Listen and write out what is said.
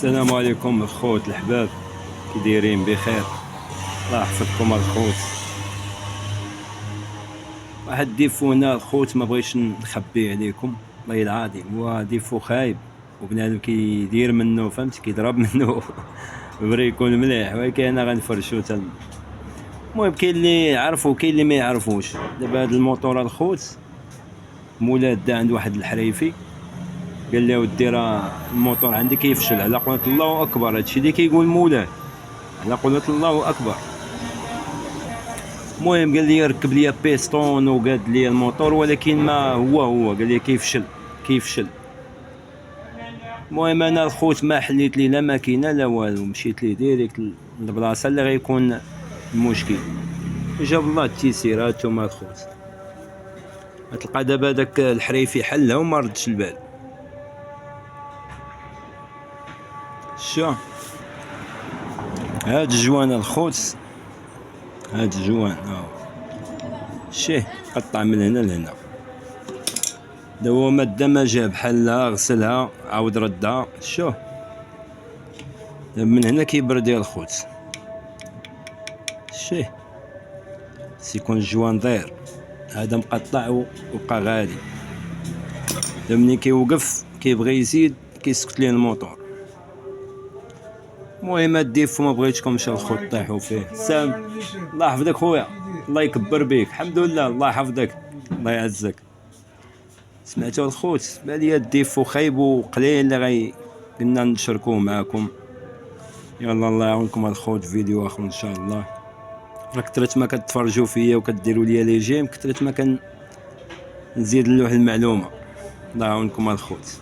السلام عليكم الخوت الحباب، كي دايرين؟ بخير، الله يحفظكم الخوت. واحد ديفونا الخوت ما بغيتش نخبيه عليكم، والله العظيم هو ديفو خايب وبنادم كيدير منه، فهمت، كيضرب منه بغى يكون مليح، ولكن انا غنفرشو المهم كاين اللي يعرفو كاين اللي ما يعرفوش. دابا هاد الموطور الخوت مولاد دا عند واحد الحريفي، قال لي ودي راه الموطور عندي كيفشل على قولة الله اكبر، هادشي اللي كيقول مولاه على قولة الله اكبر. المهم قال لي ركب لي بيستون وقاد لي الموتور، ولكن ما هو قال لي كيفشل. المهم انا الخوت ما حليت لي لا ماكينه لا والو، مشيت ليه ديريكت للبلاصه اللي غيكون المشكل، جاب الله التيسيرات وما الخوت. تلقى دابا داك الحريفي حلها وما ردش البال. شو هاد الجوان الخوت، هاد الجوان شيه قطع من هنا لهنا. دابا مادة ما جاب، حلها غسلها عاود ردها. شوف من هنا كيبرد يا الخوت، شيه سيكون الجوان داير، هذا مقطع وبقى غالي. دابا ملي كيوقف كيبغي يزيد كيسكت ليه الموتور. المهم هاد الديفو ما بغيتكمش الخوت طيحوا فيه. سام الله يحفظك خويا، الله يكبر بيك، الحمد لله، الله يحفظك، الله يعزك. سمعتوا الخوت؟ بالي الديفو خايب وقليل اللي قلنا نشاركوه معاكم. يلا الله يعاونكم الخوت، فيديو اخر ان شاء الله. كثرت ما كتفرجوا فيا وكديروا لي لي جيم، كثرت ما كنزيد لوح المعلومه. الله يعاونكم الخوت.